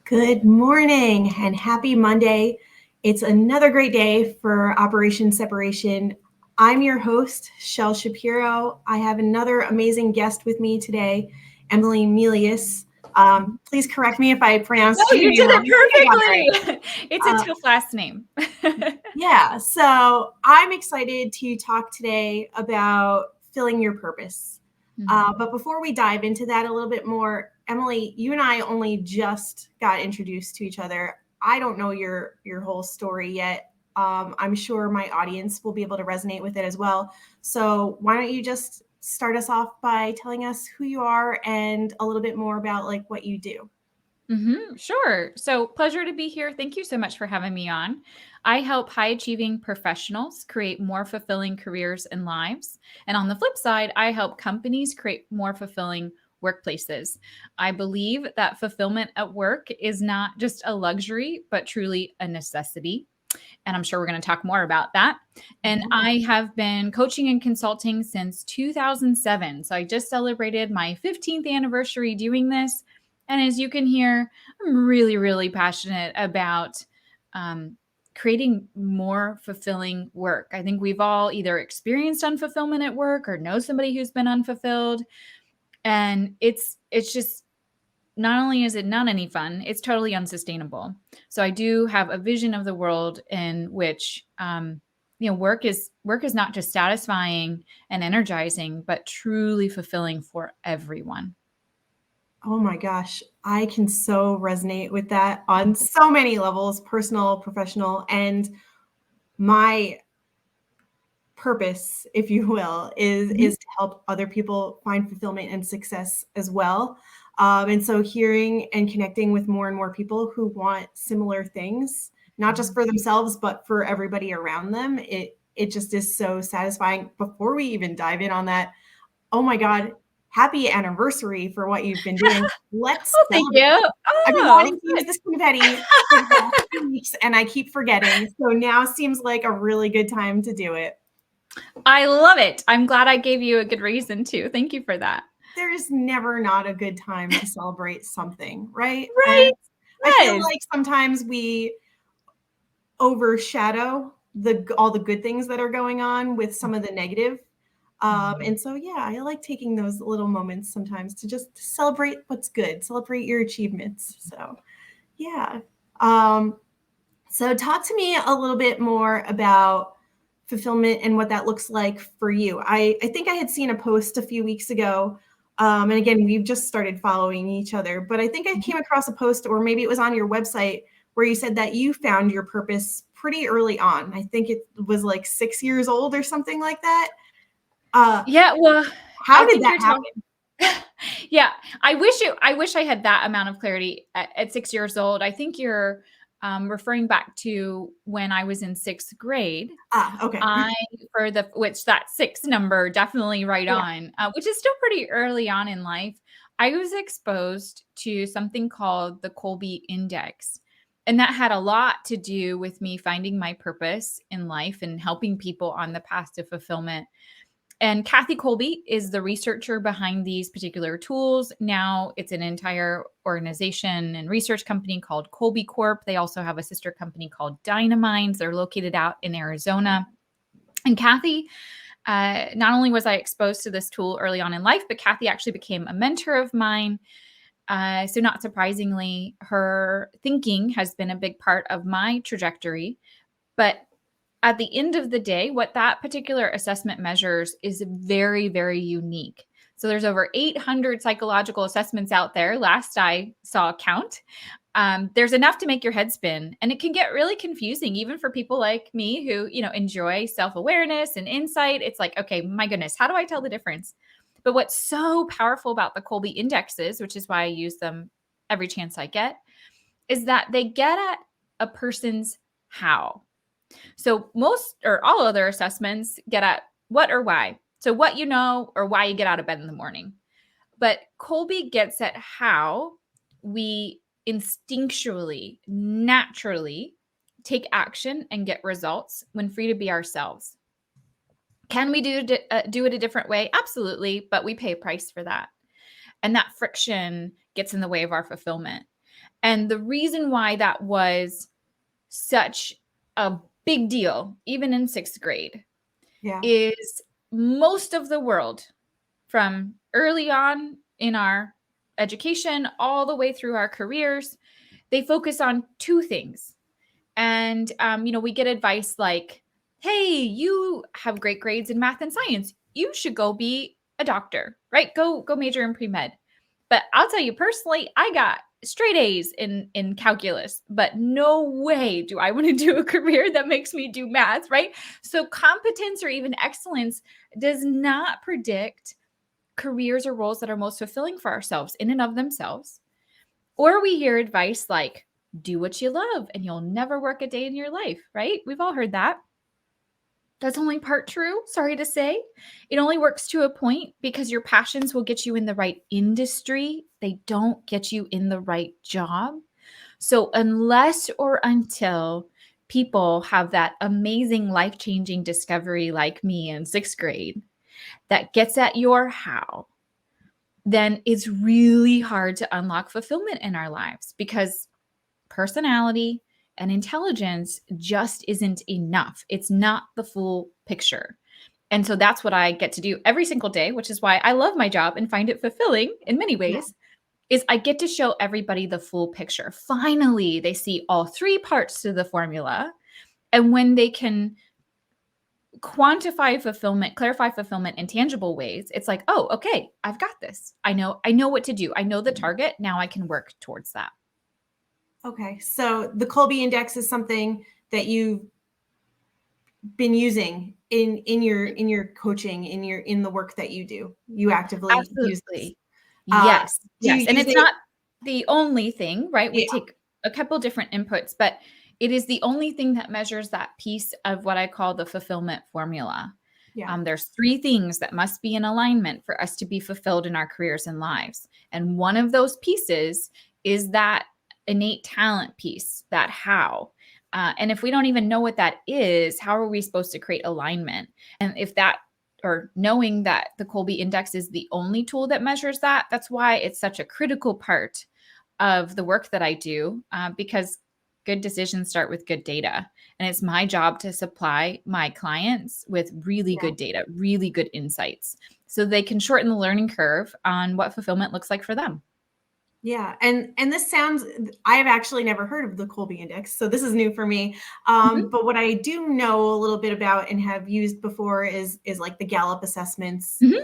Good morning and happy Monday. It's another great day for Operation Separation. I'm your host, Shel Shapiro. I have another amazing guest with me today, Emily Melious. Please correct me if I pronounced No, your you name did wrong. it perfectly. It's a Uh, tough last name. yeah, so I'm excited to talk today about filling your purpose. But before we dive into that a little bit more, Emily, you and I only just got introduced to each other. I don't know your whole story yet. I'm sure my audience will be able to resonate with it as well. So why don't you just start us off by telling us who you are and a little bit more about like what you do? Sure. So, pleasure to be here. Thank you so much for having me on. I help high achieving professionals create more fulfilling careers and lives. And on the flip side, I help companies create more fulfilling workplaces. I believe that fulfillment at work is not just a luxury, but truly a necessity. And I'm sure we're going to talk more about that. And Yeah. I have been coaching and consulting since 2007. So I just celebrated my 15th anniversary doing this. And as you can hear, I'm really, really passionate about creating more fulfilling work. I think we've all either experienced unfulfillment at work or know somebody who's been unfulfilled. And it's just not only is it not any fun, it's totally unsustainable. So I do have a vision of the world in which work is not just satisfying and energizing, but truly fulfilling for everyone. Oh my gosh, I can so resonate with that on so many levels, personal, professional, and my purpose, if you will, is Mhm. is to help other people find fulfillment and success as well. And so hearing and connecting with more and more people who want similar things, not just for themselves, but for everybody around them, it just is so satisfying. Before we even dive in on that, oh my God, happy anniversary for what you've been doing. Let's Oh, thank celebrate. you. I've been Oh, wanting to use this confetti for the last 2 weeks and I keep forgetting. So now seems like a really good time to do it. I love it. I'm glad I gave you a good reason to. Thank you for that. There's never not a good time to celebrate something, right? And Right. I feel Yes. like sometimes we overshadow all the good things that are going on with some of the negative. And so, yeah, I like taking those little moments sometimes to just celebrate what's good, celebrate your achievements. So, yeah. Um, so, talk to me a little bit more about fulfillment and what that looks like for you. I think I had seen a post a few weeks ago. And again, we've just started following each other, but I think I came across a post, or maybe it was on your website, where you said that you found your purpose pretty early on. I think it was like 6 years old or something like that. Uh, Yeah, well, how I did think that you're talking. happen? Yeah, I wish I had that amount of clarity at 6 years old. I think you're referring back to when I was in 6th grade. Okay. I for the which that 6 number definitely right Yeah. on, which is still pretty early on in life. I was exposed to something called the Kolbe Index, and that had a lot to do with me finding my purpose in life and helping people on the path to fulfillment. And Kathy Kolbe is the researcher behind these particular tools. Now it's an entire organization and research company called Kolbe Corp. They also have a sister company called Dynamines. They're located out in Arizona. And Kathy, not only was I exposed to this tool early on in life, but Kathy actually became a mentor of mine. So, not surprisingly, her thinking has been a big part of my trajectory. But at the end of the day, what that particular assessment measures is very, very unique. So there's over 800 psychological assessments out there. Last I saw a count. There's enough to make your head spin, and it can get really confusing, even for people like me who enjoy self-awareness and insight. It's like, okay, my goodness, how do I tell the difference? But what's so powerful about the Kolbe indexes, which is why I use them every chance I get, is that they get at a person's how. So most or all other assessments get at what or why. So what you know or why you get out of bed in the morning. But Colby gets at how we instinctually, naturally take action and get results when free to be ourselves. Can we do it a different way? Absolutely, but we pay a price for that. And that friction gets in the way of our fulfillment. And the reason why that was such a big deal, even in 6th grade, Yeah. is most of the world, from early on in our education all the way through our careers, they focus on two things. And, we get advice like, hey, you have great grades in math and science. You should go be a doctor, right? Go major in pre-med. But I'll tell you personally, I got straight A's in calculus, but no way do I want to do a career that makes me do math, right? So competence or even excellence does not predict careers or roles that are most fulfilling for ourselves in and of themselves. Or we hear advice like, do what you love and you'll never work a day in your life, right? We've all heard that. That's only part true, sorry to say. It only works to a point because your passions will get you in the right industry. They don't get you in the right job. So, unless or until people have that amazing life changing discovery like me in 6th grade that gets at your how, then it's really hard to unlock fulfillment in our lives because personality and intelligence just isn't enough. It's not the full picture. And so that's what I get to do every single day, which is why I love my job and find it fulfilling in many Yeah. ways, is I get to show everybody the full picture. Finally, they see all three parts to the formula. And when they can quantify fulfillment, clarify fulfillment in tangible ways, it's like, oh, okay, I've got this. I know what to do. I know the target. Now I can work towards that. Okay. So the Kolbe Index is something that you've been using in your coaching, in the work that you do. You actively use this. Absolutely. Uh, Yes. do you Yes. And use it's it? not the only thing, right? We Yeah. take a couple different inputs, but it is the only thing that measures that piece of what I call the fulfillment formula. Yeah. There's three things that must be in alignment for us to be fulfilled in our careers and lives. And one of those pieces is that innate talent piece, that how. And if we don't even know what that is, how are we supposed to create alignment? And if that, or knowing that the Kolbe Index is the only tool that measures that, that's why it's such a critical part of the work that I do, because good decisions start with good data. And it's my job to supply my clients with really Yeah. good data, really good insights, so they can shorten the learning curve on what fulfillment looks like for them. Yeah, and this sounds, I have actually never heard of the Kolbe Index, so this is new for me. Mhm, But what I do know a little bit about and have used before is like the Gallup assessments, mhm,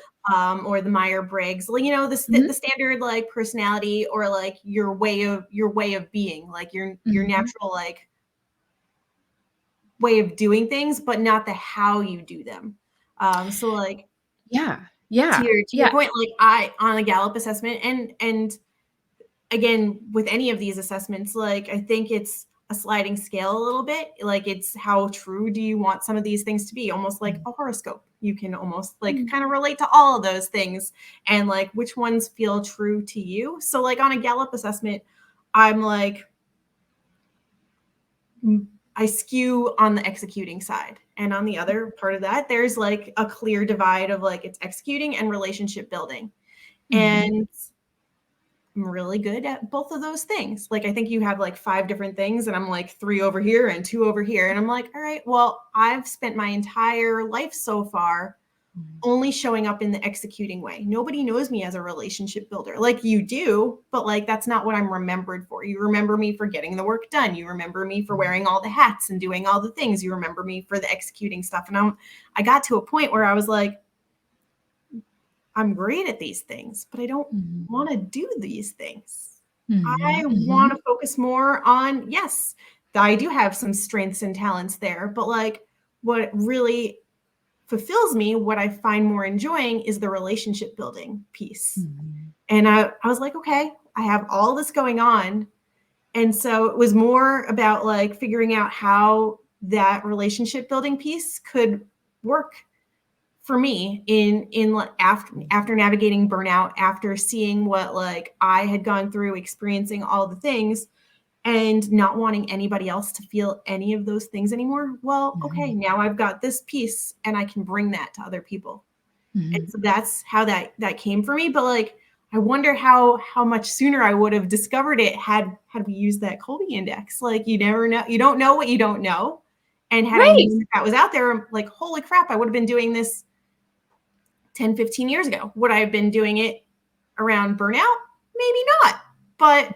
or the Myers-Briggs, mhm, the standard like personality, or like your way of being, like your mhm. natural like way of doing things, but not the how you do them. So like Yeah, to yeah, your yeah. point, like I on a Gallup assessment, and again with any of these assessments, like I think it's a sliding scale a little bit. Like it's how true do you want some of these things to be, almost like Mm, a horoscope. You can almost like mm, kind of relate to all of those things, and like which ones feel true to you. So like on a Gallup assessment, I'm like, I skew on the executing side. And on the other part of that, there's like a clear divide of like it's executing and relationship building. mhm, And I'm really good at both of those things. Like I think you have like five different things, and I'm like three over here and two over here. And I'm like, all right, well, I've spent my entire life so far mhm, only showing up in the executing way. Nobody knows me as a relationship builder. Like you do, but like that's not what I'm remembered for. You remember me for getting the work done. You remember me for mhm, wearing all the hats and doing all the things. You remember me for the executing stuff. And I got to a point where I was like, I'm great at these things, but I don't mhm, want to do these things. I mhm, want mhm, to focus more on, yes, I do have some strengths and talents there, but like what really fulfills me, what I find more enjoying is the relationship building piece. mhm, And I was like, okay, I have all this going on. And so it was more about like figuring out how that relationship building piece could work for me in like after navigating burnout, after seeing what like I had gone through, experiencing all the things and not wanting anybody else to feel any of those things anymore. Well, okay, mhm, now I've got this piece and I can bring that to other people. And mhm, so that's how that came for me. But like I wonder how much sooner I would have discovered it had we used that Kolbe Index. Like, you never know, you don't know what you don't know. And had I Right. known that was out there, like, holy crap, I would have been doing this 10, 15 years ago. Would I have been doing it around burnout? Maybe not. But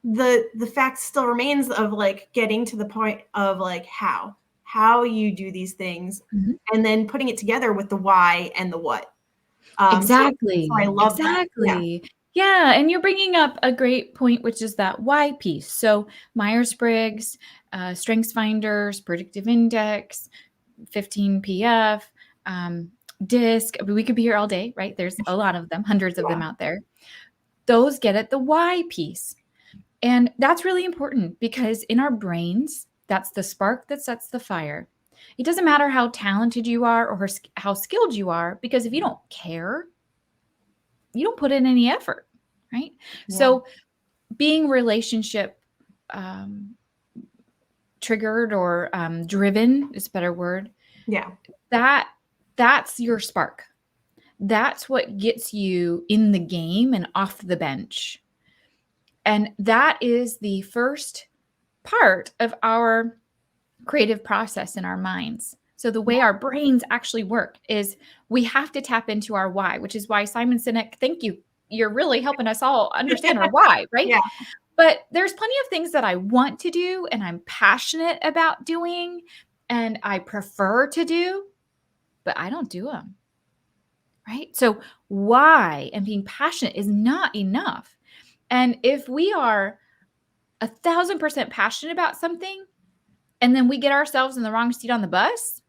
the fact still remains of like getting to the point of like how you do these things, Mhm. and then putting it together with the why and the what. So I Exactly. love that. Yeah. Exactly. Yeah, and you're bringing up a great point, which is that why piece. So Myers-Briggs, Strengths Finders, Predictive Index, 15PF, DISC. I mean, we could be here all day, right? There's a lot of them, hundreds of them Yeah. out there. Those get at the why piece. And that's really important because in our brains, that's the spark that sets the fire. It doesn't matter how talented you are or how skilled you are, because if you don't care, you don't put in any effort, right? Yeah. So being relationship um, triggered or driven is a better word. Yeah. That's your spark. That's what gets you in the game and off the bench. And that is the first part of our creative process in our minds. So the way our brains actually work is we have to tap into our why, which is why Simon Sinek, thank you. You're really helping us all understand our why, right? Yeah. But there's plenty of things that I want to do and I'm passionate about doing and I prefer to do, but I don't do them, right? So why and being passionate is not enough. And if we are 1,000% passionate about something and then we get ourselves in the wrong seat on the bus,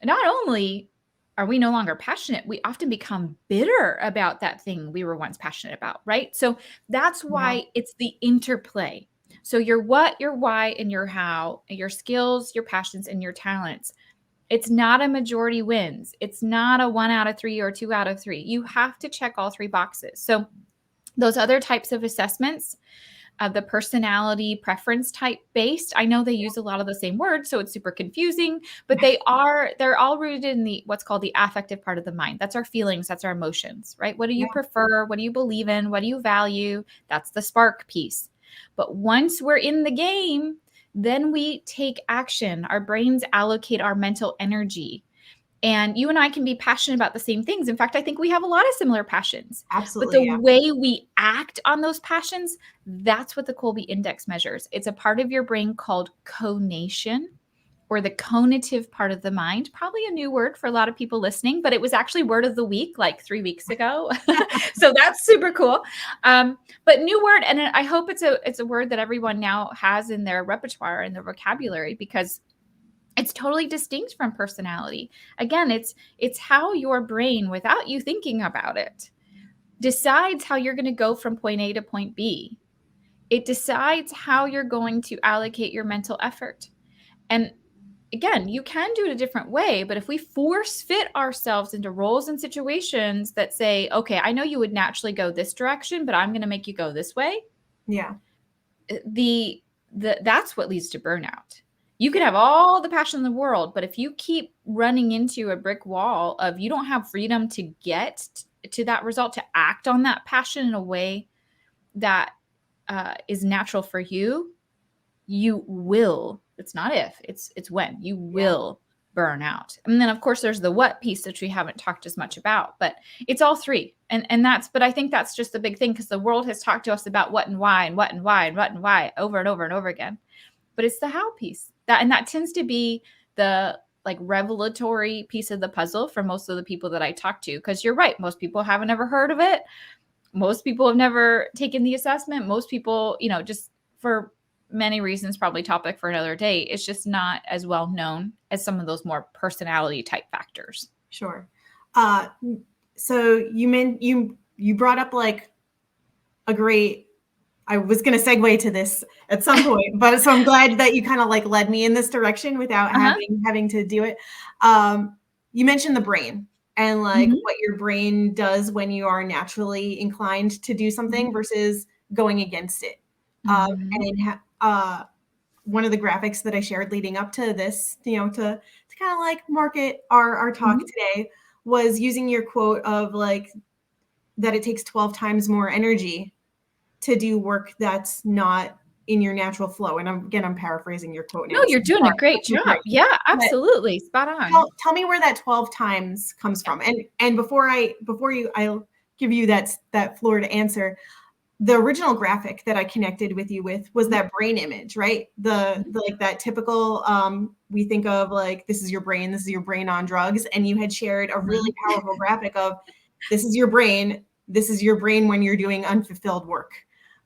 not only are we no longer passionate, we often become bitter about that thing we were once passionate about, right? So that's Yeah. why it's the interplay. So your what, your why, and your how, your skills, your passions, and your talents. It's not a majority wins. It's not a 1 out of 3 or 2 out of 3. You have to check all 3 boxes. So those other types of assessments, the personality preference type based. I know they use a lot of the same words, so it's super confusing, but they're all rooted in the what's called the affective part of the mind. That's our feelings, that's our emotions, right? What do you Yeah. prefer? What do you believe in? What do you value? That's the spark piece. But once we're in the game, then we take action. Our brains allocate our mental energy. And you and I can be passionate about the same things. In fact, I think we have a lot of similar passions. But the Absolutely. Yeah. way we act on those passions, that's what the Kolbe Index measures. It's a part of your brain called conation, or the conative part of the mind. Probably a new word for a lot of people listening, but it was actually word of the week like 3 weeks ago. So that's super cool. But new word, and I hope it's a word that everyone now has in their repertoire and their vocabulary, because it's totally distinct from personality. Again, it's how your brain, without you thinking about it, decides how you're going to go from point A to point B. It decides how you're going to allocate your mental effort. And again, you can do it a different way, but if we force fit ourselves into roles and situations that say, okay, I know you would naturally go this direction, but I'm going to make you go this way, Yeah. the that's what leads to burnout. You can have all the passion in the world, but if you keep running into a brick wall of you don't have freedom to get to that result, to act on that passion in a way that is natural for you, you will. It's not if, it's when you Yeah. will burn out. And then of course there's the what piece, which we haven't talked as much about, but it's all three. And that's, but I think that's just the big thing, because the world has talked to us about what and why and what and why and what and why over and over and over again. But it's the how piece that tends to be the like revelatory piece of the puzzle for most of the people that I talk to. Because you're right, most people haven't ever heard of it. Most people have never taken the assessment. Most people, just for many reasons, probably topic for another day, it's just not as well known as some of those more personality type factors. Sure. Uh, so you brought up like a great. I was going to segue to this at some point, but so I'm glad that you kind of like led me in this direction without Uh-huh. having to do it. You mentioned the brain and like Mhm. what your brain does when you are naturally inclined to do something Mhm. versus going against it. Mhm. One of the graphics that I shared leading up to this, to kind of like market our talk Mhm. today, was using your quote of like that it takes 12 times more energy to do work that's not in your natural flow. And I'm paraphrasing your quote No, now. So you're doing a great you're job. right. Yeah, But absolutely. Spot on. tell me where that 12 times comes from. And before I'll give you that floor to answer, the original graphic that I connected with you with was that brain image, right? The like that typical we think of like this is your brain on drugs, and you had shared a really powerful graphic of this is your brain when you're doing unfulfilled work.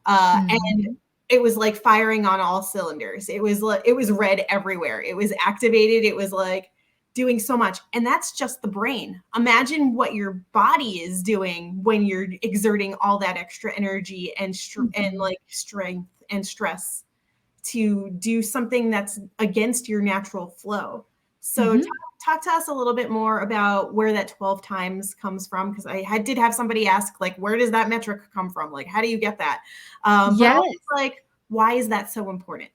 And Mhm. it was like firing on all cylinders. It was red everywhere. It was activated. It was like doing so much. And that's just the brain. Imagine what your body is doing when you're exerting all that extra energy and Mhm. like strength and stress to do something that's against your natural flow. So Mhm. talk to us a little bit more about where that 12 times comes from, because did have somebody ask, like, where does that metric come from? Like, how do you get that? But also, Yes. like, why is that so important?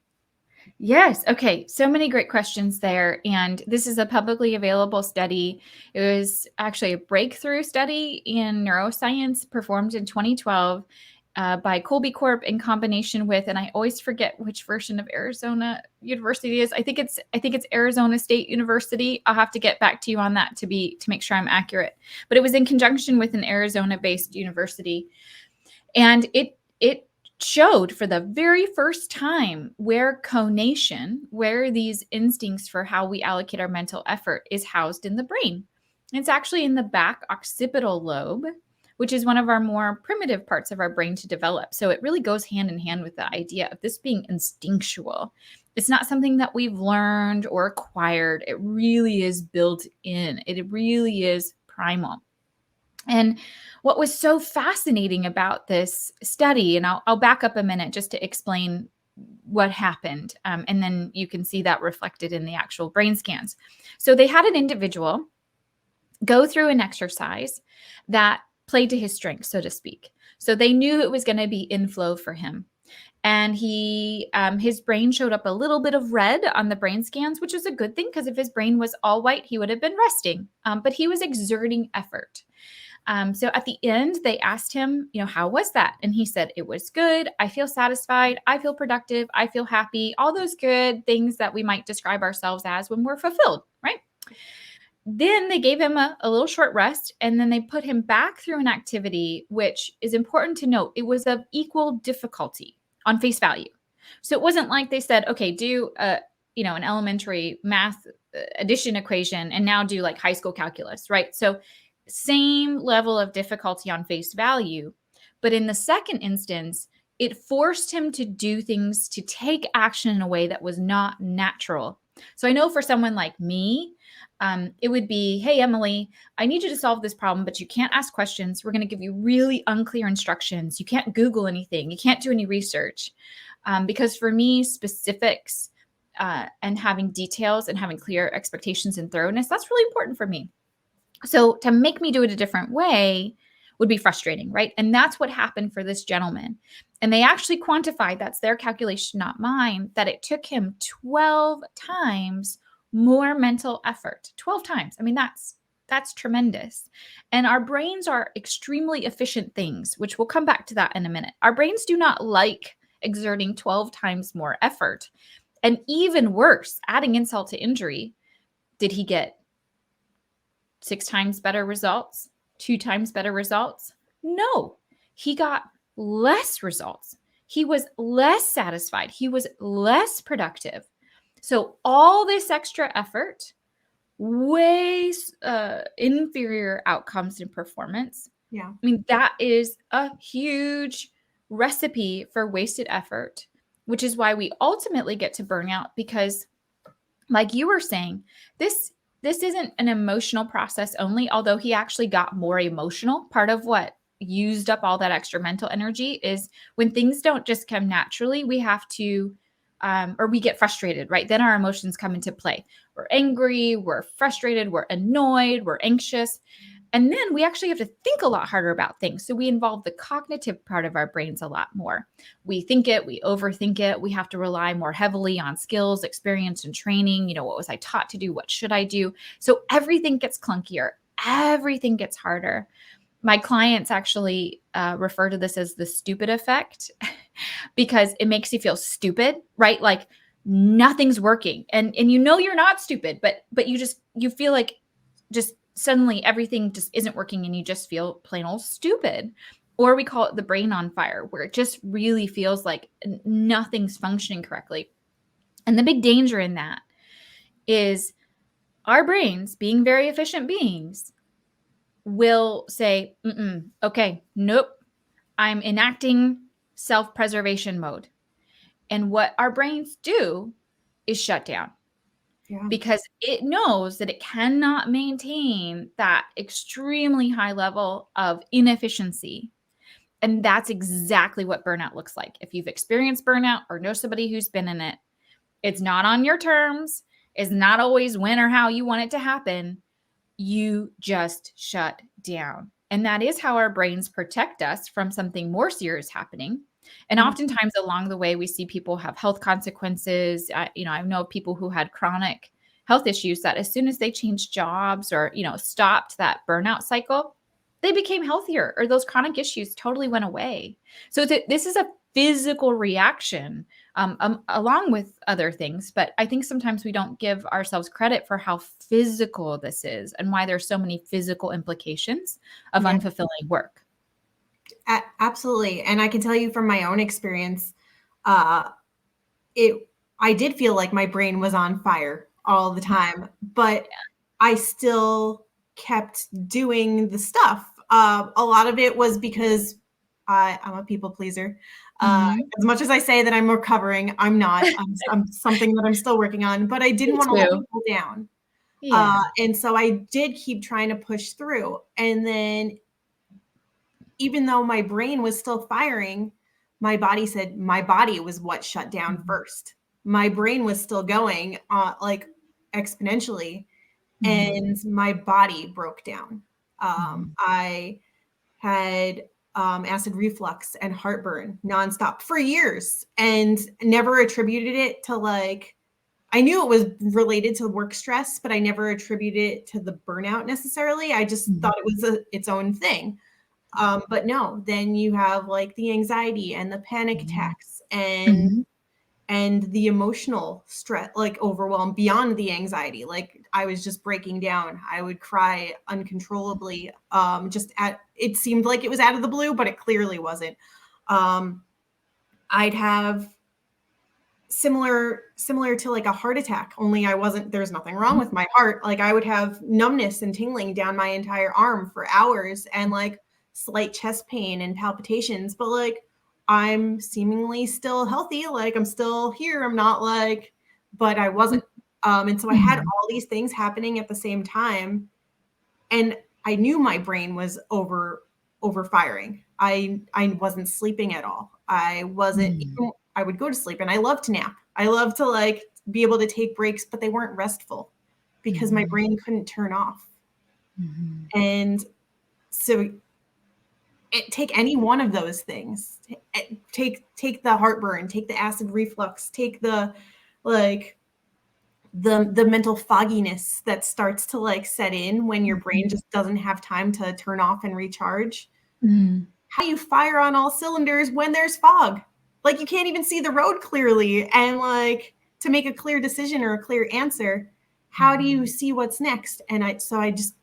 Yes. Okay. So many great questions there. And this is a publicly available study. It was actually a breakthrough study in neuroscience performed in 2012 by Kolbe Corp in combination with, and I always forget which version of Arizona University it is. I think it's Arizona State University. I'll have to get back to you on that to make sure I'm accurate. But it was in conjunction with an Arizona-based university, and it showed for the very first time where conation, where these instincts for how we allocate our mental effort, is housed in the brain. It's actually in the back occipital lobe, which is one of our more primitive parts of our brain to develop. So it really goes hand in hand with the idea of this being instinctual. It's not something that we've learned or acquired. It really is built in. It really is primal. And what was so fascinating about this study, and I'll back up a minute just to explain what happened, and then you can see that reflected in the actual brain scans. So they had an individual go through an exercise that played to his strengths, so to speak. So they knew it was going to be inflow for him. And his brain showed up a little bit of red on the brain scans, which is a good thing because if his brain was all white, he would have been resting. But he was exerting effort. So at the end, they asked him, how was that? And he said, it was good. I feel satisfied. I feel productive. I feel happy. All those good things that we might describe ourselves as when we're fulfilled, right? Then they gave him a little short rest, and then they put him back through an activity, which is important to note. It was of equal difficulty on face value. So it wasn't like they said, okay, do an elementary math addition equation and now do like high school calculus, right? So same level of difficulty on face value. But in the second instance, it forced him to do things, to take action in a way that was not natural. So I know for someone like me, it would be, hey, Emily, I need you to solve this problem, but you can't ask questions. We're going to give you really unclear instructions. You can't Google anything. You can't do any research. Because for me, specifics and having details and having clear expectations and thoroughness, that's really important for me. So to make me do it a different way would be frustrating, right? And that's what happened for this gentleman. And they actually quantified, that's their calculation, not mine, that it took him 12 times more mental effort. 12 times. I mean, that's tremendous. And our brains are extremely efficient things, which we'll come back to that in a minute. Our brains do not like exerting 12 times more effort. And even worse, adding insult to injury, did he get 6 times better results? 2 times better results? No, he got less results. He was less satisfied. He was less productive. So all this extra effort, way inferior outcomes in performance. Yeah. I mean, that is a huge recipe for wasted effort, which is why we ultimately get to burnout because, like you were saying, this isn't an emotional process only, although he actually got more emotional. Part of what used up all that extra mental energy is when things don't just come naturally, we have to or we get frustrated, right? Then our emotions come into play. We're angry, we're frustrated, we're annoyed, we're anxious. And then we actually have to think a lot harder about things. So we involve the cognitive part of our brains a lot more. We think it, we overthink it. We have to rely more heavily on skills, experience, and training. What was I taught to do? What should I do? So everything gets clunkier. Everything gets harder. My clients actually refer to this as the stupid effect because it makes you feel stupid, right? Like nothing's working, and you know you're not stupid, but you feel like just suddenly everything just isn't working, and you just feel plain old stupid. Or we call it the brain on fire, where it just really feels like nothing's functioning correctly. And the big danger in that is our brains, being very efficient beings, will say, okay, nope, I'm enacting self-preservation mode. And what our brains do is shut down Yeah. because it knows that it cannot maintain that extremely high level of inefficiency. And that's exactly what burnout looks like. If you've experienced burnout or know somebody who's been in it, it's not on your terms, it's not always when or how you want it to happen. You just shut down. And that is how our brains protect us from something more serious happening. And Yeah. oftentimes along the way, we see people have health consequences. I know people who had chronic health issues that as soon as they changed jobs or, stopped that burnout cycle, they became healthier or those chronic issues totally went away. So this is a physical reaction along with other things. But I think sometimes we don't give ourselves credit for how physical this is and why there's so many physical implications of Yeah. unfulfilling work. Absolutely. And I can tell you from my own experience, uh, it I did feel like my brain was on fire all the time, but I still kept doing the stuff. A lot of it was because I'm a people pleaser. Mhm. As much as I say that I'm recovering, I'm not. I'm something that I'm still working on, but I didn't Me want to let too. people down. Yeah. And so I did keep trying to push through. And then even though my brain was still firing, my body said my body was what shut down Mhm. first. My brain was still going like exponentially, Mhm. and my body broke down. Mhm. I had acid reflux and heartburn nonstop for years and never attributed it to like, I knew it was related to work stress, but I never attributed it to the burnout necessarily. I just Mhm. thought it was its own thing. But no, then you have like the anxiety and the panic Mhm. attacks and Mhm. the emotional stress, like overwhelm beyond the anxiety. Like I was just breaking down. I would cry uncontrollably. Just at it seemed like it was out of the blue, but it clearly wasn't. Um, I'd have similar to like a heart attack, only I wasn't, there's nothing wrong with my heart. Like I would have numbness and tingling down my entire arm for hours and like slight chest pain and palpitations, but like I'm seemingly still healthy, like I'm still here, I'm not like, but I wasn't. And so I had Mhm. all these things happening at the same time, and I knew my brain was overfiring. I wasn't sleeping at all. I wasn't Mhm. even, I would go to sleep and I love to nap. I love to like be able to take breaks, but they weren't restful because my Mhm. brain couldn't turn off. Mhm. And so take any one of those things. Take the heartburn, take the acid reflux, take the like the mental fogginess that starts to like set in when your brain Mhm. just doesn't have time to turn off and recharge. Mhm. How do you fire on all cylinders when there's fog? Like you can't even see the road clearly, and like to make a clear decision or a clear answer, how do you Mhm. see what's next? And I just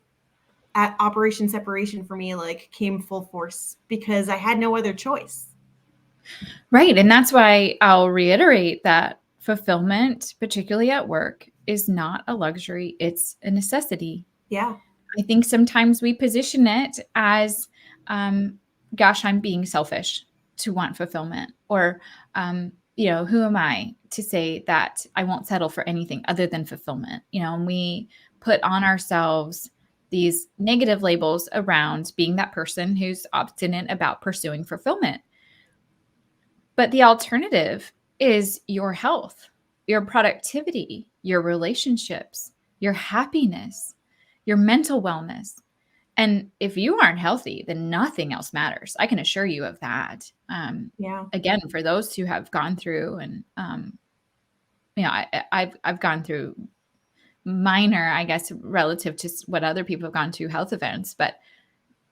at Operation Separation for me like came full force because I had no other choice. Right. And that's why I'll reiterate that fulfillment, particularly at work, is not a luxury, it's a necessity. Yeah. I think sometimes we position it as, um, gosh, I'm being selfish to want fulfillment. Or, who am I to say that I won't settle for anything other than fulfillment? And we put on ourselves these negative labels around being that person who's obstinate about pursuing fulfillment. But the alternative is your health, your productivity, your relationships, your happiness, your mental wellness. And if you aren't healthy, then nothing else matters. I can assure you of that. Yeah. Again, for those who have gone through, and I've gone through minor, I guess, relative to what other people have gone through health events, but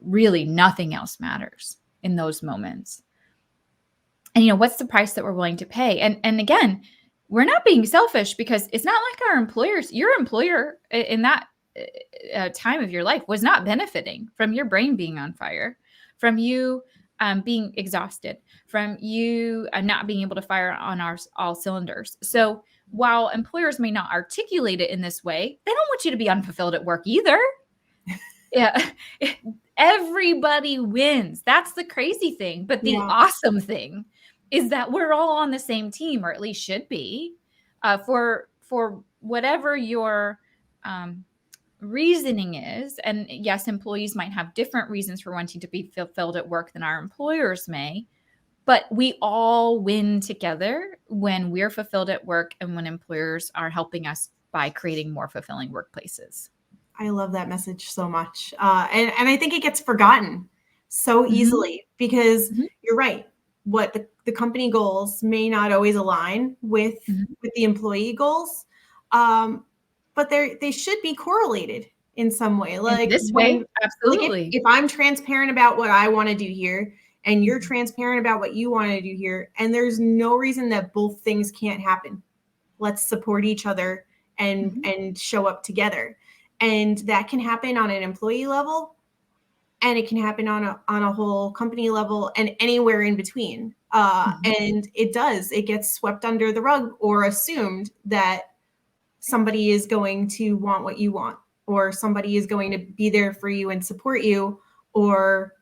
really nothing else matters in those moments. And, you know, what's the price that we're willing to pay? And again, we're not being selfish, because it's not like our employers, your employer in that time of your life was not benefiting from your brain being on fire, from you being exhausted, from you not being able to fire on all cylinders. So while employers may not articulate it in this way, they don't want you to be unfulfilled at work either. Yeah. Everybody wins. That's the crazy thing. But the awesome thing is that we're all on the same team, or at least should be, for whatever your reasoning is. And yes, employees might have different reasons for wanting to be fulfilled at work than our employers may, but we all win together when we're fulfilled at work and when employers are helping us by creating more fulfilling workplaces. I love that message so much. And I think it gets forgotten so easily, because you're right. What the company goals may not always align with the employee goals, but they should be correlated in some way. In Like this way, absolutely. Like if I'm transparent about what I want to do here, and you're transparent about what you want to do here, and there's no reason that both things can't happen. Let's support each other and show up together. And that can happen on an employee level, and it can happen on a whole company level, and anywhere in between. And it gets swept under the rug, or assumed that somebody is going to want what you want, or somebody is going to be there for you and support you, or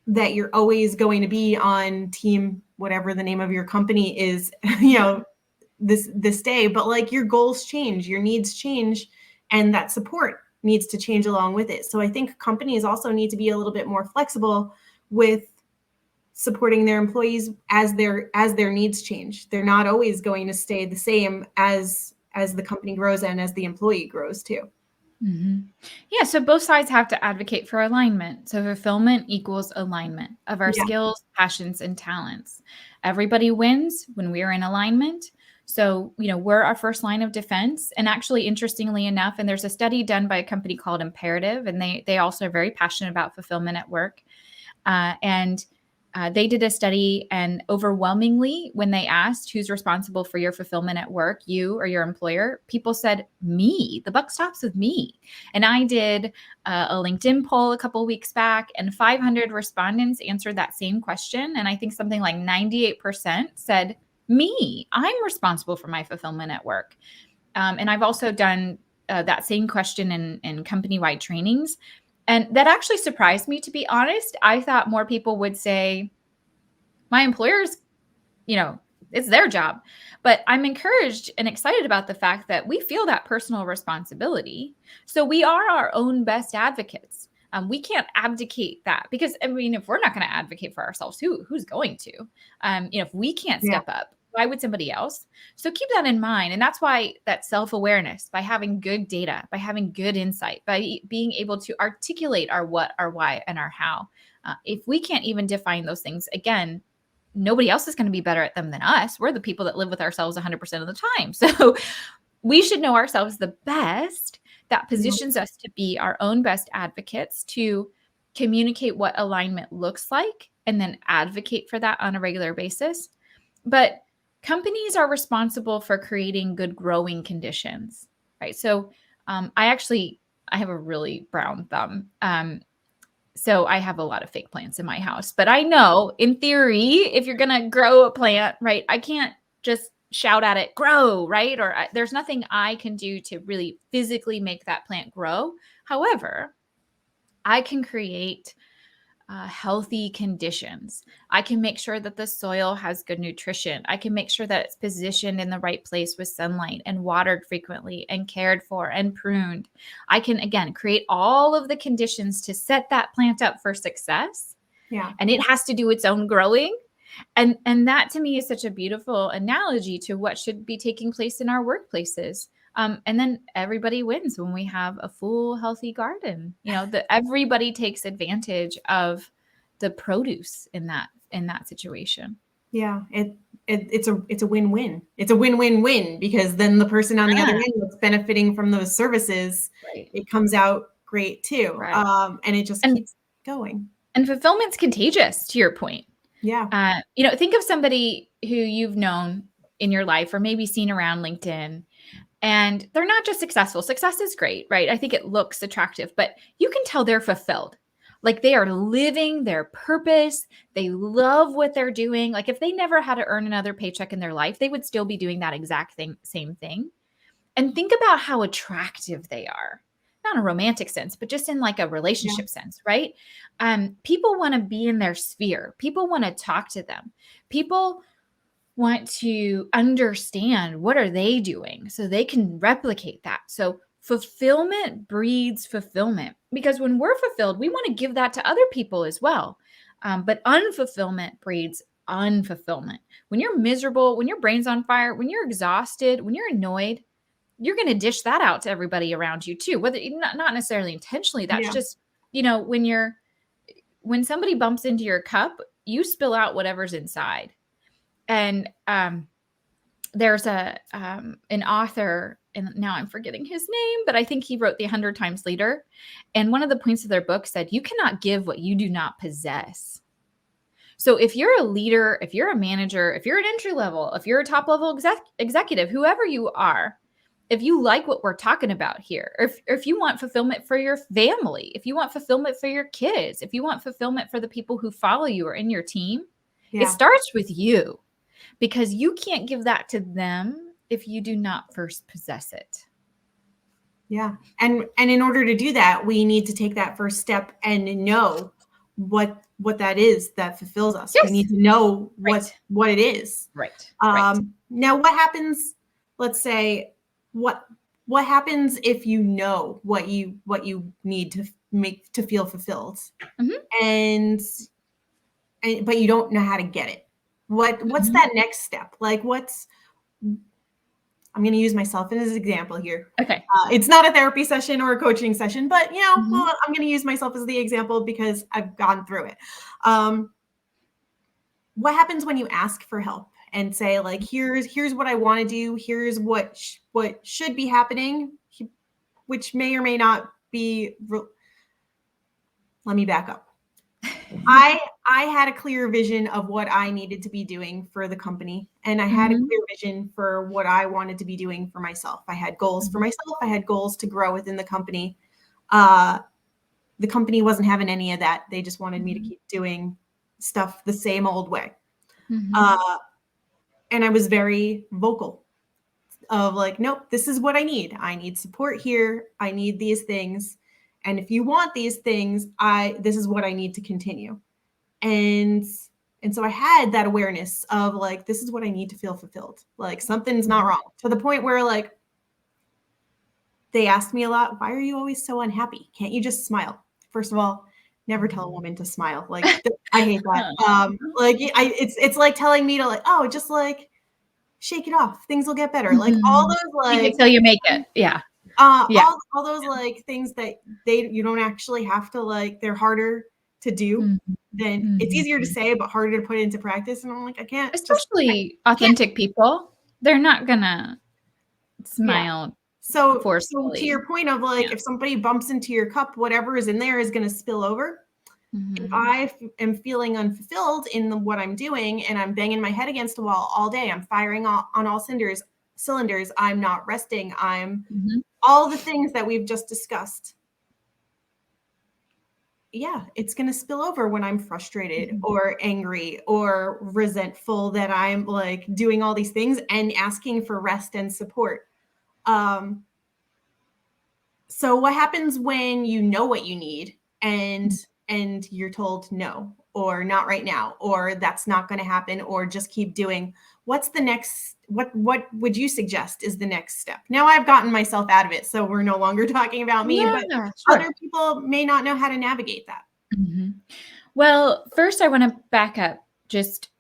that you're always going to be on team, whatever the name of your company is, this day. But like, your goals change, your needs change, and that support needs to change along with it. So I think companies also need to be a little bit more flexible with supporting their employees as their needs change. They're not always going to stay the same as the company grows and as the employee grows too. Yeah, so both sides have to advocate for alignment. So fulfillment equals alignment of our skills, passions, and talents. Everybody wins when we're in alignment. So, we're our first line of defense. And actually, interestingly enough, and there's a study done by a company called Imperative, and they also are very passionate about fulfillment at work. And they did a study, and overwhelmingly, when they asked who's responsible for your fulfillment at work, you or your employer, people said, me. The buck stops with me. And I did a LinkedIn poll a couple of weeks back, and 500 respondents answered that same question. And I think something like 98% said, me. I'm responsible for my fulfillment at work. And I've also done that same question in company-wide trainings. And that actually surprised me, to be honest. I thought more people would say, my employer's, it's their job. But I'm encouraged and excited about the fact that we feel that personal responsibility. So we are our own best advocates. We can't abdicate that, because, if we're not going to advocate for ourselves, who's going to? If we can't step up, why would somebody else? So keep that in mind. And that's why that self-awareness, by having good data, by having good insight, by being able to articulate our what, our why, and our how. If we can't even define those things, again, nobody else is going to be better at them than us. We're the people that live with ourselves 100% of the time. So we should know ourselves the best. That positions us to be our own best advocates, to communicate what alignment looks like, and then advocate for that on a regular basis. But companies are responsible for creating good growing conditions, right? So I have a really brown thumb. So I have a lot of fake plants in my house, but I know in theory, if you're going to grow a plant, right, I can't just shout at it, grow, right? Or there's nothing I can do to really physically make that plant grow. However, I can create healthy conditions. I can make sure that the soil has good nutrition. I can make sure that it's positioned in the right place with sunlight and watered frequently and cared for and pruned. I can, again, create all of the conditions to set that plant up for success. Yeah. And it has to do its own growing. And that to me is such a beautiful analogy to what should be taking place in our workplaces. And then everybody wins when we have a full, healthy garden. That everybody takes advantage of the produce in that situation. Yeah, it's a win-win. It's a win-win-win, because then the person on the other end that's benefiting from those services, it comes out great too. Right. And it just going. And fulfillment's contagious, to your point. Yeah. Think of somebody who you've known in your life or maybe seen around LinkedIn, and they're not just successful. Success is great, right? I think it looks attractive, but you can tell they're fulfilled. Like they are living their purpose. They love what they're doing. Like if they never had to earn another paycheck in their life, they would still be doing that exact same thing. And think about how attractive they are. Not in a romantic sense, but just in like a Yeah. relationship sense, right? People want to be in their sphere. People want to talk to them. People want to understand what are they doing so they can replicate that. So fulfillment breeds fulfillment, because when we're fulfilled, we want to give that to other people as well. But unfulfillment breeds unfulfillment. When you're miserable, when your brain's on fire, when you're exhausted, when you're annoyed, you're going to dish that out to everybody around you too, whether not necessarily intentionally. That's Yeah. just, when somebody bumps into your cup, you spill out whatever's inside. And there's an author, and now I'm forgetting his name, but I think he wrote The 100 Times Leader. And one of the points of their book said, you cannot give what you do not possess. So if you're a leader, if you're a manager, if you're an entry level, if you're a top level executive, whoever you are, if you like what we're talking about here, or if you want fulfillment for your family, if you want fulfillment for your kids, if you want fulfillment for the people who follow you or in your team, it Yeah. starts with you, because you can't give that to them if you do not first possess it. Yeah. And in order to do that, we need to take that first step and know what that is that fulfills us. Yes. We need to know Right. what it is. Right. Right. Now what happens, let's say, what happens if you know what you need to make to feel fulfilled, and but you don't know how to get it? What's that next step? Like I'm going to use myself as an example here. Okay. It's not a therapy session or a coaching session, but Mhm. well, I'm going to use myself as the example because I've gone through it. What happens when you ask for help and say, like, here's what I want to do, here's what should be happening, which may or may not be. Let me back up. I had a clear vision of what I needed to be doing for the company, and I had a clear vision for what I wanted to be doing for myself. I had goals for myself. I had goals to grow within the company. The company wasn't having any of that. They just wanted me to keep doing stuff the same old way. And I was very vocal of like, nope, this is what I need. I need support here. I need these things. And if you want these things, this is what I need to continue. And so I had that awareness of like, this is what I need to feel fulfilled. Like something's not wrong, to the point where like they asked me a lot, why are you always so unhappy? Can't you just smile? First of all, never tell a woman to smile. Like I hate that. It's like telling me to like, oh, just like shake it off. Things will get better. Like all those Fake like it till you make it. Yeah. Yeah. all those like things that you don't actually have to like, they're harder to do than it's easier to say, but harder to put into practice. And I'm like, I can't Especially authentic people. They're not gonna yeah. smile So to forcefully. your point of like, Yeah. if somebody bumps into your cup, whatever is in there is going to spill over. If I am feeling unfulfilled in what I'm doing and I'm banging my head against the wall all day, I'm firing on all cylinders, I'm not resting, I'm all the things that we've just discussed. Yeah, it's going to spill over when I'm frustrated or angry or resentful that I'm like doing all these things and asking for rest and support. So what happens when you know what you need and you're told no, or not right now, or that's not going to happen, or just keep doing? What's the next, what would you suggest is the next step? Now I've gotten myself out of it, so we're no longer talking about me, but Sure. other people may not know how to navigate that. Well, first I want to back up just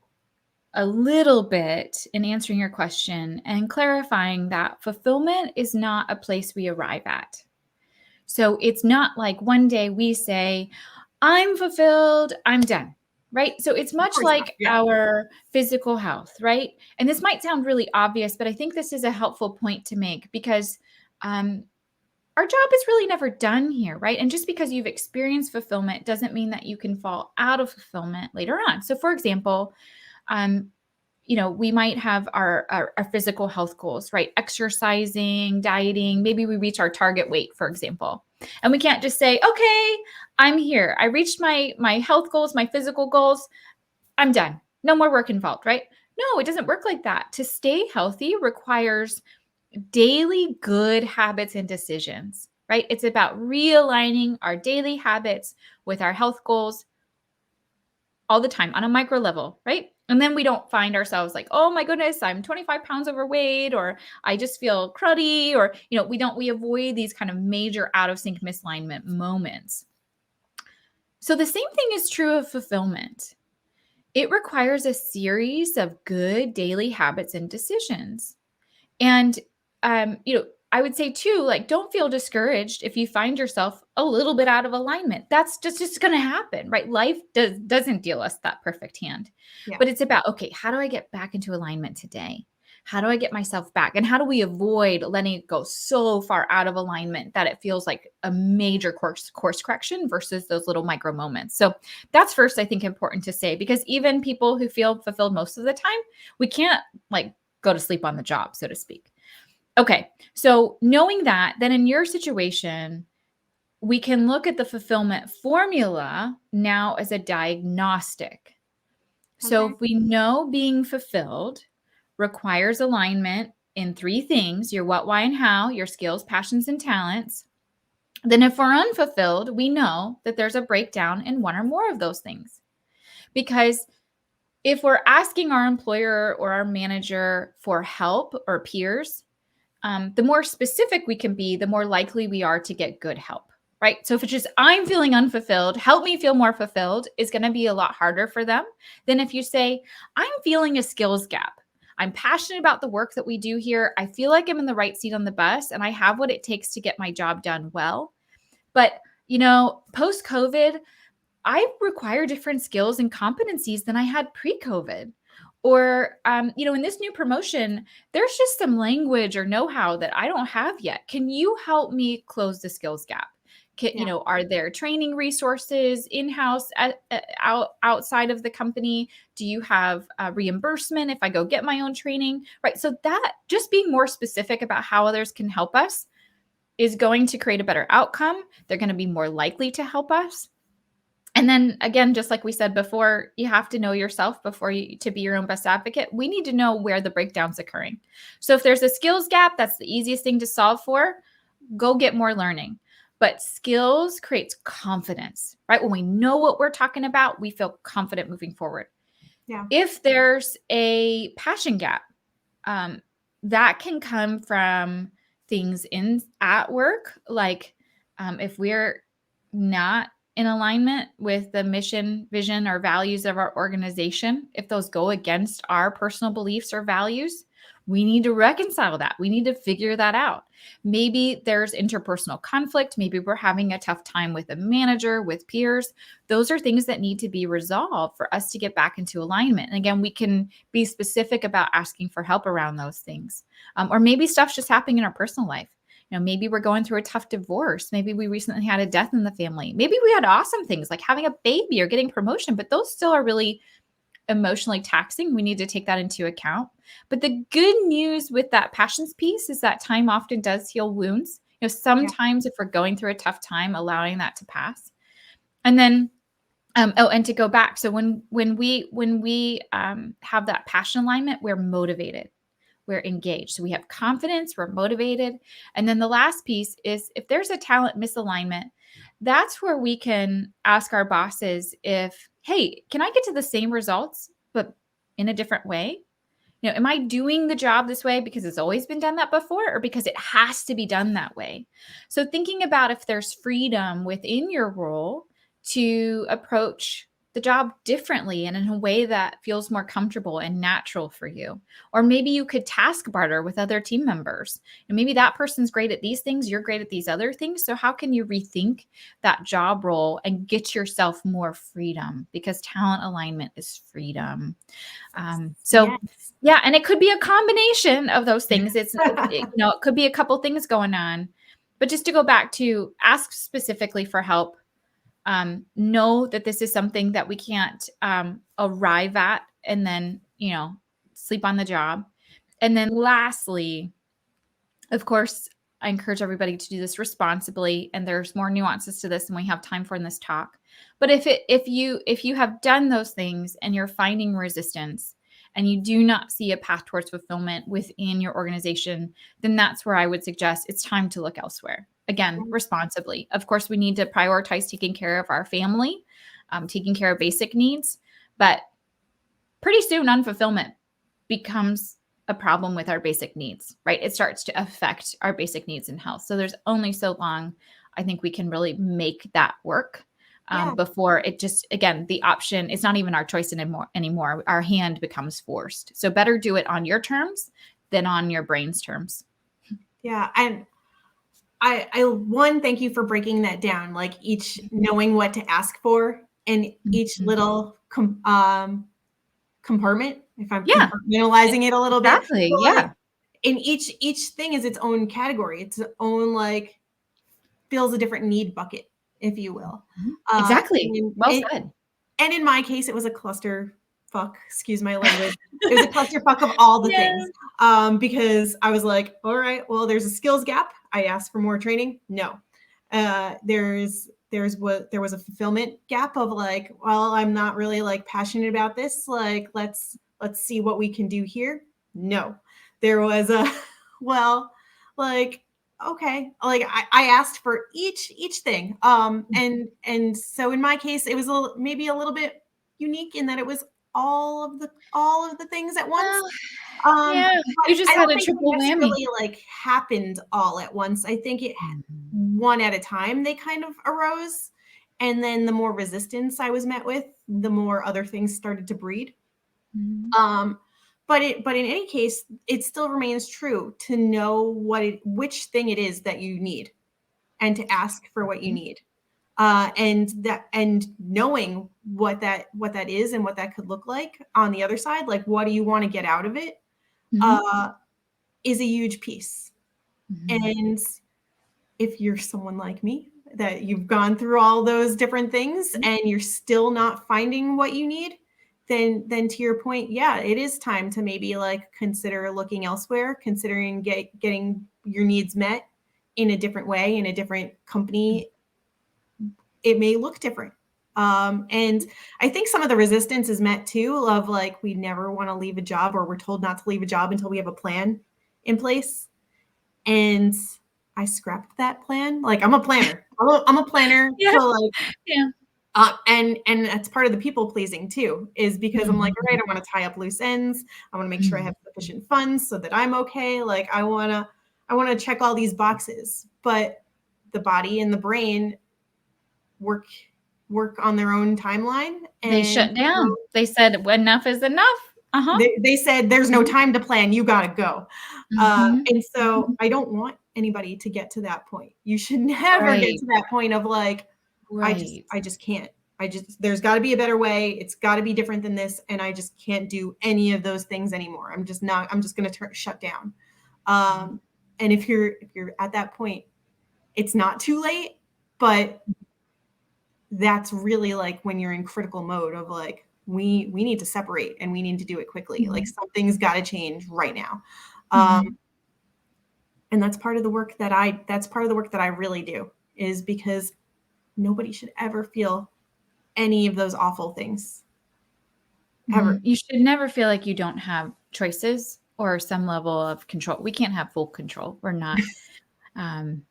a little bit in answering your question and clarifying that fulfillment is not a place we arrive at. So it's not like one day we say, I'm fulfilled, I'm done, right? So it's much like our physical health, right? And this might sound really obvious, but I think this is a helpful point to make, because our our job is really never done here, right? And just because you've experienced fulfillment doesn't mean that you can fall out of fulfillment later on. So, for example, um, we might have our physical health goals, right? Exercising, dieting, maybe we reach our target weight, for example. And we can't just say, okay, I'm here. I reached my health goals, my physical goals. I'm done. No more work involved, right? No, it doesn't work like that. To stay healthy requires daily good habits and decisions, right? It's about realigning our daily habits with our health goals all the time on a micro level, right? And then we don't find ourselves like, oh my goodness, I'm 25 pounds overweight, or I just feel cruddy, or, we avoid these kind of major out of sync misalignment moments. So the same thing is true of fulfillment. It requires a series of good daily habits and decisions. And, I would say too, like, don't feel discouraged if you find yourself a little bit out of alignment. That's just going to happen, right? Life doesn't deal us that perfect hand, Yeah. but it's about, okay, how do I get back into alignment today? How do I get myself back? And how do we avoid letting it go so far out of alignment that it feels like a major course correction versus those little micro moments? So that's first, I think, important to say, because even people who feel fulfilled most of the time, we can't like go to sleep on the job, so to speak. Okay, so knowing that, then in your situation, we can look at the fulfillment formula now as a diagnostic. So Okay. if we know being fulfilled requires alignment in three things: your what, why, and how, your skills, passions, and talents. Then if we're unfulfilled, we know that there's a breakdown in one or more of those things. Because if we're asking our employer or our manager for help or peers, the more specific we can be, the more likely we are to get good help, right? So if it's just, I'm feeling unfulfilled, help me feel more fulfilled, is going to be a lot harder for them than if you say, I'm feeling a skills gap. I'm passionate about the work that we do here. I feel like I'm in the right seat on the bus and I have what it takes to get my job done well. But, post COVID, I require different skills and competencies than I had pre-COVID. Or, in this new promotion, there's just some language or know-how that I don't have yet. Can you help me close the skills gap? Yeah. Are there training resources in-house outside of the company? Do you have reimbursement if I go get my own training? Right. So that just being more specific about how others can help us is going to create a better outcome. They're going to be more likely to help us. And then again, just like we said before, you have to know yourself before you to be your own best advocate. We need to know where the breakdown's occurring. So if there's a skills gap, that's the easiest thing to solve for. Go get more learning. But skills creates confidence, right? When we know what we're talking about, we feel confident moving forward. Yeah. If there's a passion gap, that can come from things at work, like if we're not in alignment with the mission, vision, or values of our organization, if those go against our personal beliefs or values, we need to reconcile that. We need to figure that out. Maybe there's interpersonal conflict. Maybe we're having a tough time with a manager, with peers. Those are things that need to be resolved for us to get back into alignment. And again, we can be specific about asking for help around those things. Or maybe stuff's just happening in our personal life. Maybe we're going through a tough divorce. Maybe we recently had a death in the family. Maybe we had awesome things like having a baby or getting promotion, but those still are really emotionally taxing. We need to take that into account. But the good news with that passions piece is that time often does heal wounds. Yeah. Sometimes if we're going through a tough time, allowing that to pass. And then and to go back, so when we have that passion alignment, we're motivated, we're engaged. So we have confidence, we're motivated. And then the last piece is if there's a talent misalignment, that's where we can ask our bosses if, hey, can I get to the same results, but in a different way? Am I doing the job this way because it's always been done that before, or because it has to be done that way? So thinking about if there's freedom within your role to approach the job differently and in a way that feels more comfortable and natural for you. Or maybe you could task barter with other team members. And maybe that person's great at these things, you're great at these other things. So how can you rethink that job role and get yourself more freedom? Because talent alignment is freedom. So Yes. yeah, and it could be a combination of those things. It could be a couple things going on. But just to go back to ask specifically for help, know that this is something that we can't arrive at and then, sleep on the job. And then lastly, of course, I encourage everybody to do this responsibly, and there's more nuances to this than we have time for in this talk. But if you have done those things and you're finding resistance and you do not see a path towards fulfillment within your organization, then that's where I would suggest it's time to look elsewhere. Again, responsibly. Of course, we need to prioritize taking care of our family, taking care of basic needs, but pretty soon unfulfillment becomes a problem with our basic needs, right? It starts to affect our basic needs in health. So there's only so long I think we can really make that work Yeah. before it just, again, the option is not even our choice anymore. Our hand becomes forced. So better do it on your terms than on your brain's terms. Yeah. And I thank you for breaking that down, like each knowing what to ask for in each little compartment, if I'm Yeah, compartmentalizing it a little bit. exactly. But like Yeah. in each thing is its own category, its own like fills a different need bucket, if you will. Exactly. Well And said. and in my case, it was a cluster fuck, excuse my language. It was a clusterfuck of all the Yeah. things. Because I was like, all right, well, there's a skills gap. I asked for more training. No. There was a fulfillment gap of like, well, I'm not really like passionate about this. Like, let's see what we can do here. No. There was a well, like, okay, like I asked for each thing. And so in my case, it was maybe a little bit unique in that it was all of the things at once. Well, yeah, But you just I had don't a think it triple whammy. necessarily like happened all at once. I think it Mhm. one at a time they kind of arose. And then the more resistance I was met with, the more other things started to breed. Mhm. Um, but in any case, it still remains true to know which thing it is that you need and to ask for what you need. And knowing what that is and what that could look like on the other side, like what do you want to get out of it, Mhm. uh, is a huge piece. Mhm. And if you're someone like me, that you've gone through all those different things Mhm. and you're still not finding what you need, then to your point, yeah, it is time to maybe like consider looking elsewhere, considering getting your needs met in a different way, in a different company. It may look different. And I think some of the resistance is met too of like we never want to leave a job, or we're told not to leave a job until we have a plan in place. And I scrapped that plan. Like I'm a planner. I'm a planner. Yeah, So like yeah. and that's part of the people pleasing too, is because I'm like, all right, Mhm. I want to tie up loose ends. I want to make sure I Mhm. have sufficient funds so that I'm okay. Like I want to check all these boxes, but the body and the brain work on their own timeline. They And shut so down. They said, "Well, enough is enough." Uh-huh. they said there's no time to plan, you got to go. Mhm. And so Mhm. I don't want anybody to get to that point. You should never get Right, to that point of like right. I just can't. There's got to be a better way. It's got to be different than this, and I just can't do any of those things anymore. I'm just going to shut down. Mhm. And if you're at that point, it's not too late, but that's really like when you're in critical mode of like we need to separate and we need to do it quickly. Like Mhm. something's got to change right now. Um, Mhm. and that's part of the work that I really do, is because nobody should ever feel any of those awful things ever. Mhm. You should never feel like you don't have choices or some level of control. We can't have full control. We're not, um,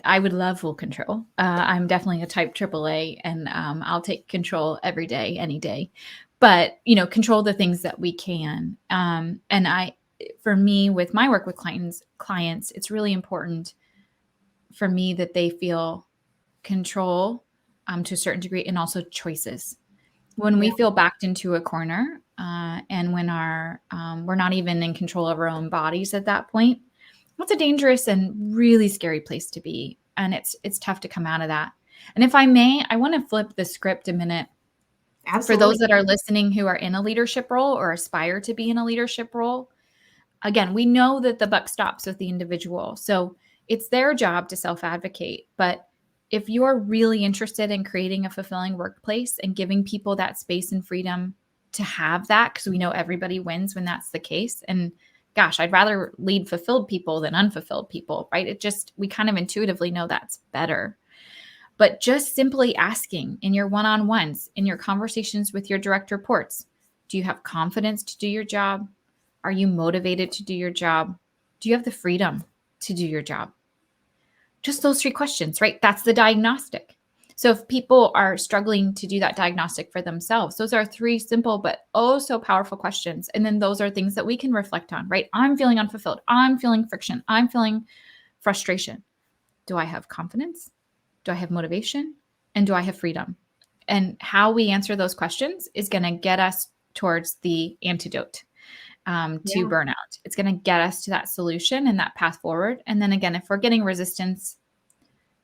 I would love full control. I'm definitely a type AAA, and I'll take control every day, any day. But control the things that we can. And for me, with my work with clients, it's really important for me that they feel control to a certain degree, and also choices. When Yeah. we feel backed into a corner, and when we're not even in control of our own bodies at that point, that's a dangerous and really scary place to be. And it's tough to come out of that. And if I may, I want to flip the script a minute for those Absolutely. that are listening who are in a leadership role or aspire to be in a leadership role. Again, we know that the buck stops with the individual. So It's their job to self-advocate. But if you're really interested in creating a fulfilling workplace and giving people that space and freedom to have that, because we know everybody wins when that's the case. And gosh, I'd rather lead fulfilled people than unfulfilled people, right? We kind of intuitively know that's better. But just simply asking in your one-on-ones, in your conversations with your direct reports, do you have confidence to do your job? Are you motivated to do your job? Do you have the freedom to do your job? Just those 3 questions, right? That's the diagnostic. So if people are struggling to do that diagnostic for themselves, those are 3 simple but oh so powerful questions. And then those are things that we can reflect on, right? I'm feeling unfulfilled. I'm feeling friction. I'm feeling frustration. Do I have confidence? Do I have motivation? And do I have freedom? And how we answer those questions is going to get us towards the antidote to Yeah. burnout. It's going to get us to that solution and that path forward. And then again, if we're getting resistance,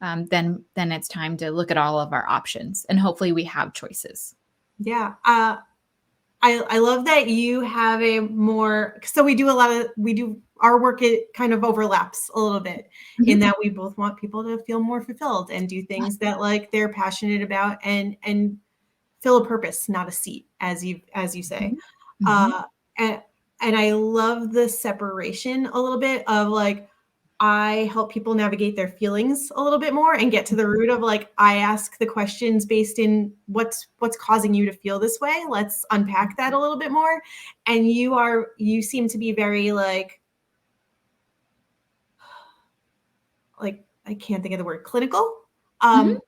then it's time to look at all of our options, and hopefully we have choices. Yeah. I love that you have a more, so we do our work, it kind of overlaps a little bit in Mhm. that we both want people to feel more fulfilled and do things that like they're passionate about and fill a purpose, not a seat, as you say. Mhm. Mhm. Uh, and I love the separation a little bit of like, I help people navigate their feelings a little bit more and get to the root of like, I ask the questions based in what's causing you to feel this way. Let's unpack that a little bit more. And you seem to be very like I can't think of the word, clinical. Mhm.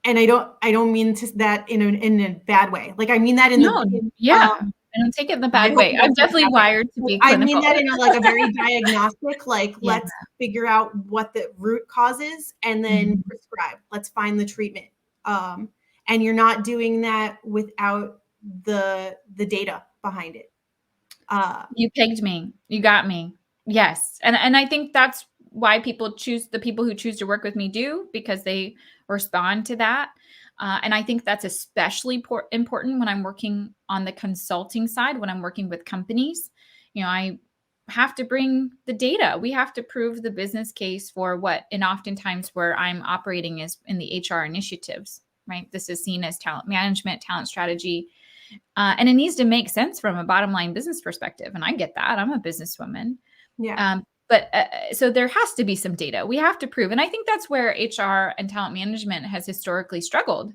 And I don't mean to that in a bad way. Like I mean that in No, yeah. I don't take it in the I bad hope way. you I'm don't take it definitely that way. wired to But be I mean clinical. that in a, like a very diagnostic, like Yeah. let's figure out what the root cause is and then Mhm. prescribe. Let's find the treatment. Um, and you're not doing that without the data behind it. Uh, You pegged me. You got me. Yes. And I think that's why the people who choose to work with me do, because they respond to that. And I think that's especially important when I'm working on the consulting side, when I'm working with companies. I have to bring the data. We have to prove the business case for and oftentimes where I'm operating is in the HR initiatives, right? This is seen as talent management, talent strategy, and it needs to make sense from a bottom line business perspective. And I get that. I'm a businesswoman. yeah, But so there has to be some data. We have to prove. And I think that's where HR and talent management has historically struggled,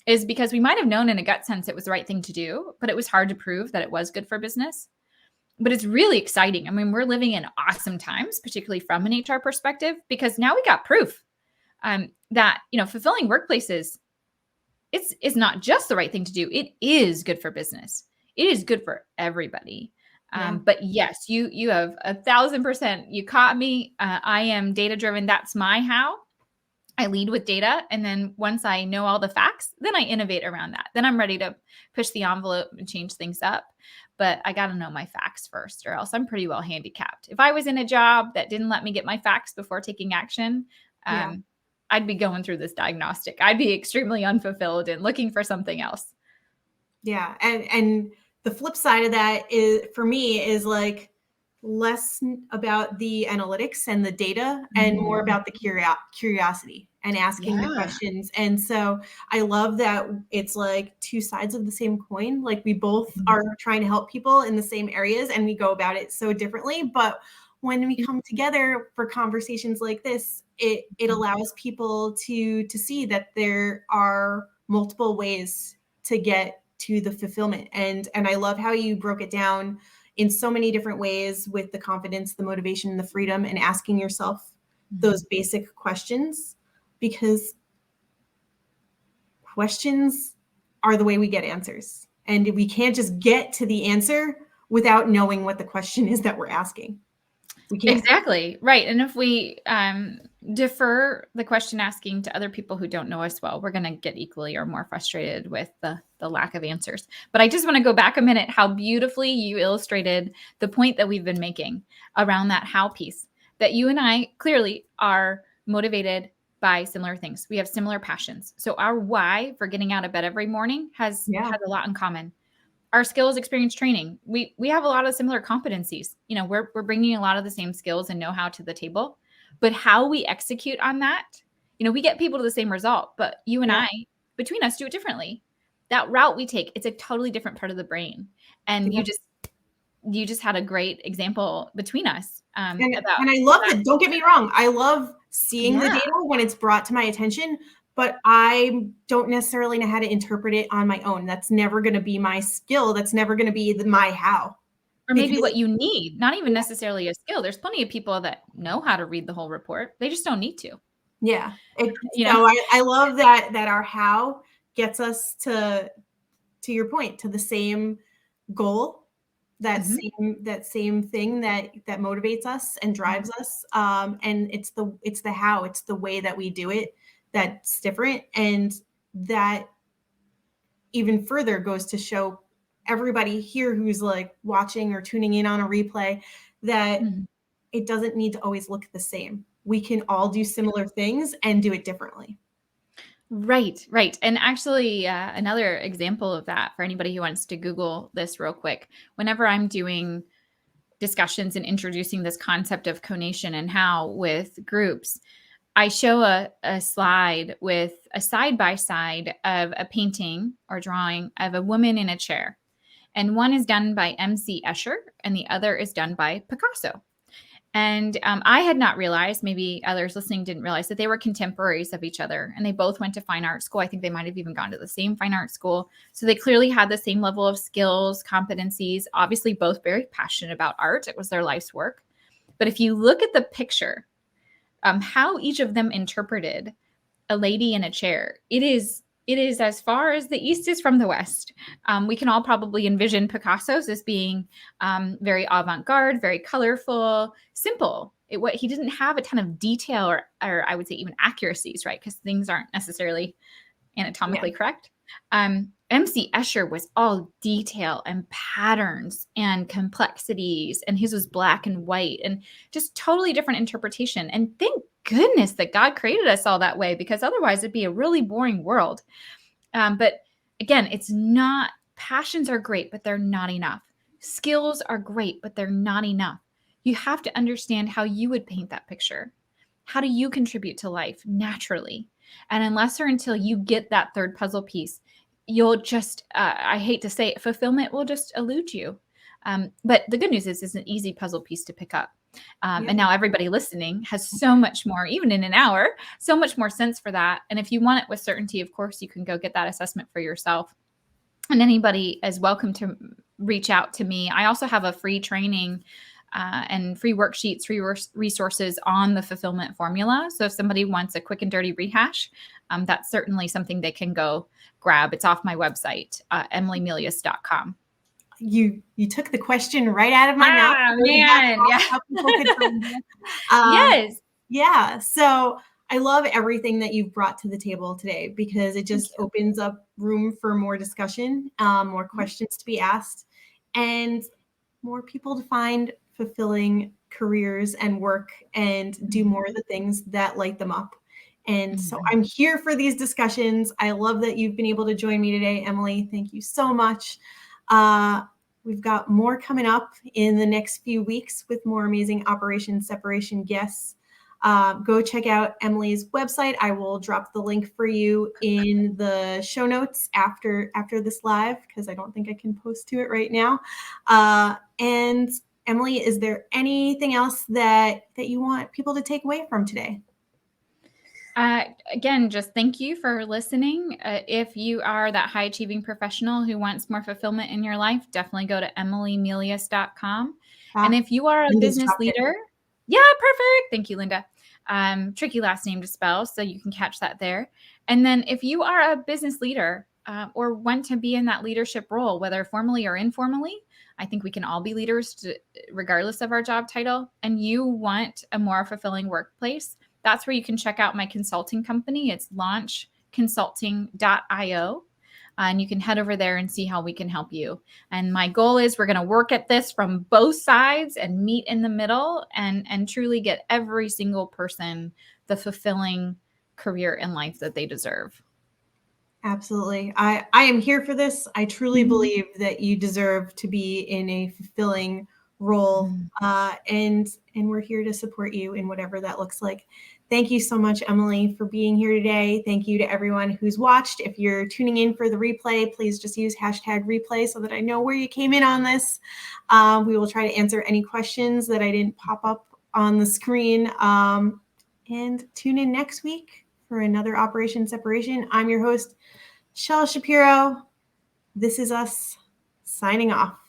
is because we might have known in a gut sense it was the right thing to do, but it was hard to prove that it was good for business. But it's really exciting. I mean, we're living in awesome times, particularly from an HR perspective, because now we got proof that, fulfilling workplaces, it's not just the right thing to do. It is good for business. It is good for everybody. yeah, But yes, you have 1,000%. You caught me. I am data driven. That's my how. I lead with data, and then once I know all the facts, then I innovate around that. Then I'm ready to push the envelope and change things up. But I got to know my facts first, or else I'm pretty well handicapped. If I was in a job that didn't let me get my facts before taking action, yeah. um, I'd be going through this diagnostic. I'd be extremely unfulfilled and looking for something else. Yeah, and the flip side of that is for me is like less about the analytics and the data and more Mhm. about the curiosity and asking the Yeah. questions. And so I love that it's like 2 sides of the same coin. Like we both Mhm. are trying to help people in the same areas and we go about it so differently, but when we come together for conversations like this, it allows people to see that there are multiple ways to get to the fulfillment. And I love how you broke it down in so many different ways with the confidence, the motivation, and the freedom, and asking yourself those Mhm. basic questions, because questions are the way we get answers. And we can't just get to the answer without knowing what the question is that we're asking. We can't. Exactly. Right. And if we defer the question asking to other people who don't know us well, we're going to get equally or more frustrated with the lack of answers. But I just want to go back a minute, how beautifully you illustrated the point that we've been making around that how piece, that you and I clearly are motivated by similar things. We have similar passions. So our why for getting out of bed every morning Yeah. has a lot in common. Our skills experience training, we have a lot of similar competencies. We're bringing a lot of the same skills and know-how to the table, But how we execute on that, we get people to the same result, but you and Yeah. I, between us, do it differently. That route we take, it's a totally different part of the brain. And Yeah. you just had a great example between us about And I love that. that. Don't get me wrong. I love seeing the Yeah. data when it's brought to my attention, but I don't necessarily know how to interpret it on my own. That's never going to be my skill. That's never going to be my how. Or maybe Because what you need, not even necessarily a skill. There's plenty of people that know how to read the whole report. They just don't need to, yeah, you know? so I love that our how gets us to your point, to the same goal, Mhm. that same thing that motivates us and drives us. And it's the how, it's the way that we do it that's different. And that even further goes to show everybody here who's like watching or tuning in on a replay that Mhm. it doesn't need to always look the same. We can all do similar things and do it differently. Right, right. And actually, another example of that for anybody who wants to Google this real quick, whenever I'm doing discussions and introducing this concept of conation and how with groups, I show a slide with a side by side of a painting or drawing of a woman in a chair. And one is done by M.C. Escher and the other is done by Picasso. And I had not realized, maybe others listening didn't realize, that they were contemporaries of each other. And they both went to fine art school. I think they might have even gone to the same fine art school. So they clearly had the same level of skills, competencies, obviously, both very passionate about art. It was their life's work. But if you look at the picture, how each of them interpreted a lady in a chair, it is as far as the east is from the west. We can all probably envision Picasso's as being very avant-garde, very colorful, simple. He didn't have a ton of detail or I would say even accuracies, right? Because things aren't necessarily Yeah. anatomically correct. MC Escher was all detail and patterns and complexities, and his was black and white and just totally different interpretation. And thank goodness that God created us all that way, because otherwise it'd be a really boring world. But again, it's not, passions are great, but they're not enough. Skills are great, but they're not enough. You have to understand how you would paint that picture. How do you contribute to life naturally? And unless or until you get that third puzzle piece, you'll just, I hate to say it, fulfillment will just elude you. But the good news is, it's an easy puzzle piece to pick up. Yeah. And now everybody listening has so much more, even in an hour, so much more sense for that. And if you want it with certainty, of course, you can go get that assessment for yourself. And anybody is welcome to reach out to me. I also have a free training and free worksheets, free resources on the fulfillment formula. So if somebody wants a quick and dirty rehash, that's certainly something they can go grab. It's off my website, emilymelious.com. You took the question right out of my mouth. Ah, I already had man. Yeah. how people could find you. Yes. Yeah. So I love everything that you've brought to the table today, because it Thank just opens up room for more discussion, more you. questions to be asked, and more people to find fulfilling careers and work and do more of the things that light them up. And so Mhm. I'm here for these discussions. I love that you've been able to join me today, Emily. Thank you so much. Uh, we've got more coming up in the next few weeks with more amazing Operation Separation guests. Go check out Emily's website. I will drop the link for you in the show notes after this live, because I don't think I can post to it right now. And Emily, is there anything else that you want people to take away from today? Again, just thank you for listening. If you are that high achieving professional who wants more fulfillment in your life, definitely go to emilymelious.com. And if you are a Linda's business dropped it. leader, yeah, perfect. Thank you, Linda. Tricky last name to spell, so you can catch that there. And then if you are a business leader or want to be in that leadership role, whether formally or informally, I think we can all be leaders regardless of our job title, and you want a more fulfilling workplace, that's where you can check out my consulting company. It's launchconsulting.io. And you can head over there and see how we can help you. And my goal is, we're going to work at this from both sides and meet in the middle and truly get every single person the fulfilling career in life that they deserve. Absolutely. I am here for this. I truly believe that you deserve to be in a fulfilling role. And we're here to support you in whatever that looks like. Thank you so much, Emily, for being here today. Thank you to everyone who's watched. If you're tuning in for the replay, please just use #replay so that I know where you came in on this. We will try to answer any questions that I didn't pop up on the screen. And tune in next week for another Operation Separation. I'm your host, Shel Shapiro. This is us signing off.